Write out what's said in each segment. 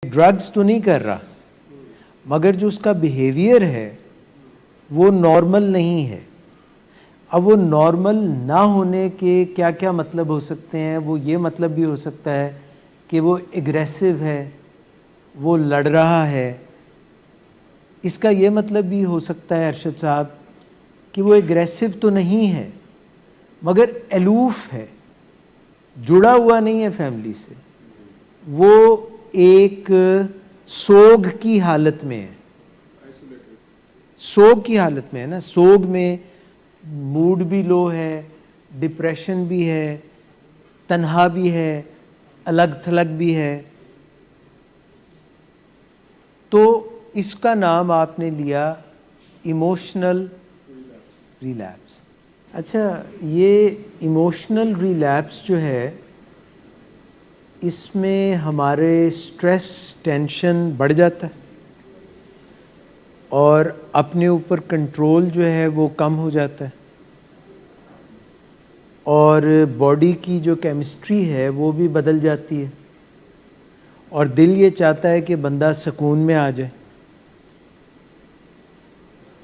Drugs تو نہیں کر رہا مگر جو اس کا بیہیویئر ہے وہ نارمل نہیں ہے. اب وہ نارمل نہ ہونے کے کیا کیا مطلب ہو سکتے ہیں؟ وہ یہ مطلب بھی ہو سکتا ہے کہ وہ اگریسو ہے، وہ لڑ رہا ہے. اس کا یہ مطلب بھی ہو سکتا ہے ارشد صاحب کہ وہ اگریسو تو نہیں ہے مگر الوف ہے، جڑا ہوا نہیں ہے فیملی سے، وہ ایک سوگ کی حالت میں ہے. سوگ کی حالت میں ہے نا، سوگ میں موڈ بھی لو ہے، ڈپریشن بھی ہے، تنہا بھی ہے، الگ تھلگ بھی ہے. تو اس کا نام آپ نے لیا ایموشنل ریلیپس. اچھا، یہ ایموشنل ریلیپس جو ہے اس میں ہمارے سٹریس ٹینشن بڑھ جاتا ہے اور اپنے اوپر کنٹرول جو ہے وہ کم ہو جاتا ہے، اور باڈی کی جو کیمسٹری ہے وہ بھی بدل جاتی ہے، اور دل یہ چاہتا ہے کہ بندہ سکون میں آ جائے.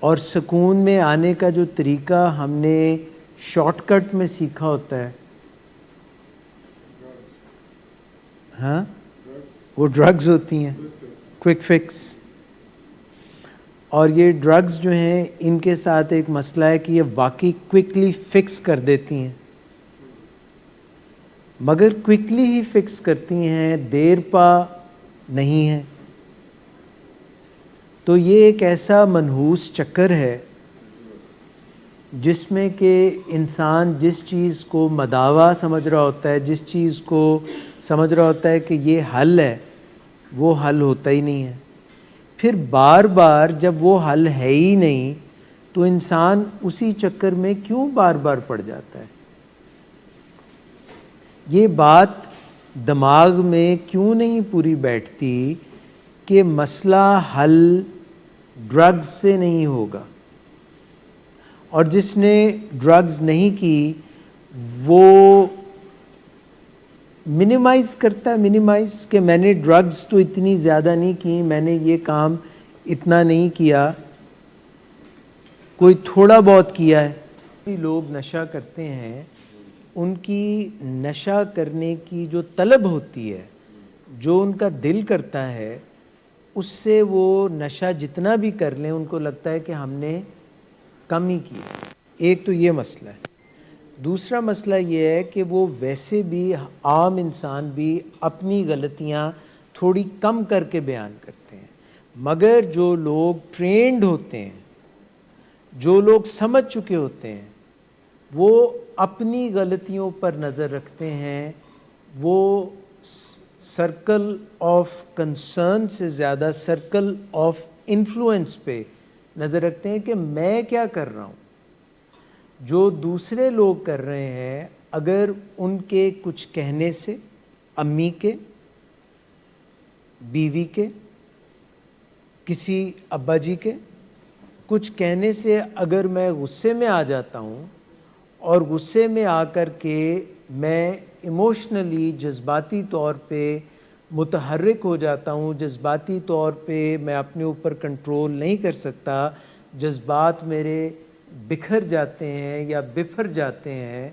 اور سکون میں آنے کا جو طریقہ ہم نے شارٹ کٹ میں سیکھا ہوتا ہے، ہاں وہ ڈرگز ہوتی ہیں، کوئک فکس. اور یہ ڈرگز جو ہیں ان کے ساتھ ایک مسئلہ ہے کہ یہ واقعی کوئکلی فکس کر دیتی ہیں، مگر کوئکلی ہی فکس کرتی ہیں، دیر پا نہیں ہے. تو یہ ایک ایسا منحوس چکر ہے جس میں کہ انسان جس چیز کو مداوا سمجھ رہا ہوتا ہے، جس چیز کو سمجھ رہا ہوتا ہے کہ یہ حل ہے، وہ حل ہوتا ہی نہیں ہے. پھر بار بار جب وہ حل ہے ہی نہیں تو انسان اسی چکر میں کیوں بار بار پڑ جاتا ہے؟ یہ بات دماغ میں کیوں نہیں پوری بیٹھتی کہ مسئلہ حل ڈرگز سے نہیں ہوگا، اور جس نے ڈرگز نہیں کی وہ منیمائز کرتا ہے، منیمائز کہ میں نے ڈرگز تو اتنی زیادہ نہیں کی، میں نے یہ کام اتنا نہیں کیا، کوئی تھوڑا بہت کیا ہے. لوگ نشہ کرتے ہیں، ان کی نشہ کرنے کی جو طلب ہوتی ہے، جو ان کا دل کرتا ہے، اس سے وہ نشہ جتنا بھی کر لیں ان کو لگتا ہے کہ ہم نے کم ہی کیا. ایک تو یہ مسئلہ ہے. دوسرا مسئلہ یہ ہے کہ وہ ویسے بھی عام انسان بھی اپنی غلطیاں تھوڑی کم کر کے بیان کرتے ہیں، مگر جو لوگ ٹرینڈ ہوتے ہیں، جو لوگ سمجھ چکے ہوتے ہیں، وہ اپنی غلطیوں پر نظر رکھتے ہیں. وہ سرکل آف کنسرن سے زیادہ سرکل آف انفلوئنس پہ نظر رکھتے ہیں کہ میں کیا کر رہا ہوں. جو دوسرے لوگ کر رہے ہیں، اگر ان کے کچھ کہنے سے، امی کے، بیوی کے، کسی ابا جی کے کچھ کہنے سے اگر میں غصے میں آ جاتا ہوں اور غصے میں آ کر کے میں ایموشنلی جذباتی طور پہ متحرک ہو جاتا ہوں، جذباتی طور پہ میں اپنے اوپر کنٹرول نہیں کر سکتا، جذبات میرے بکھر جاتے ہیں یا بفر جاتے ہیں،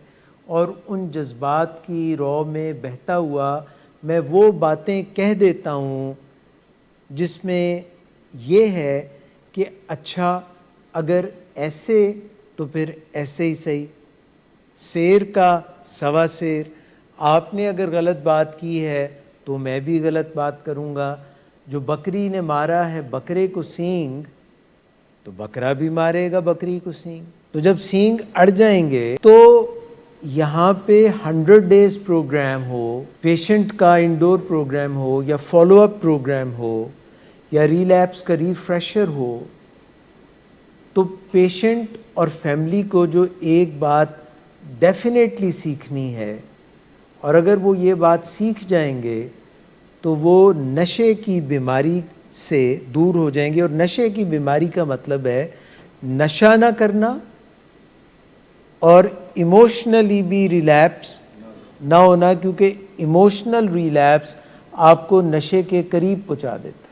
اور ان جذبات کی رو میں بہتا ہوا میں وہ باتیں کہہ دیتا ہوں جس میں یہ ہے کہ اچھا اگر ایسے تو پھر ایسے ہی صحیح، سیر کا سوا سیر. آپ نے اگر غلط بات کی ہے تو میں بھی غلط بات کروں گا. جو بکری نے مارا ہے بکرے کو سینگ، تو بکرا بھی مارے گا بکری کو سینگ. تو جب سینگ اڑ جائیں گے تو یہاں پہ 100 ڈیز پروگرام ہو، پیشنٹ کا انڈور پروگرام ہو، یا فالو اپ پروگرام ہو، یا ریلیپس کا ریفریشر ہو، تو پیشنٹ اور فیملی کو جو ایک بات ڈیفینیٹلی سیکھنی ہے، اور اگر وہ یہ بات سیکھ جائیں گے تو وہ نشے کی بیماری سے دور ہو جائیں گے. اور نشے کی بیماری کا مطلب ہے نشہ نہ کرنا اور ایموشنلی بھی ریلیپس نہ ہونا، کیونکہ ایموشنل ریلیپس آپ کو نشے کے قریب پہنچا دیتا ہے.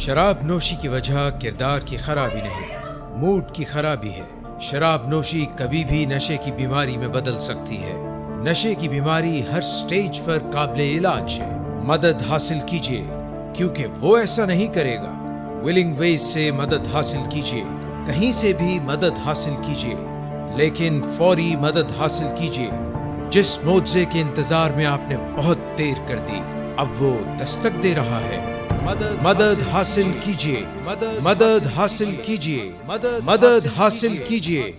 شراب نوشی کی وجہ کردار کی خرابی نہیں، موڈ کی خرابی ہے. شراب نوشی کبھی بھی نشے کی بیماری میں بدل سکتی ہے. نشے کی بیماری ہر سٹیج پر قابل علاج ہے. مدد حاصل کیجیے کیونکہ وہ ایسا نہیں کرے گا. ولنگ ویز سے مدد حاصل کیجیے، کہیں سے بھی مدد حاصل کیجیے، لیکن فوری مدد حاصل کیجیے. جس معجزے کے انتظار میں آپ نے بہت دیر کر دی، اب وہ دستک دے رہا ہے. مدد حاصل کیجیے، مدد حاصل کیجیے، مدد حاصل کیجیے.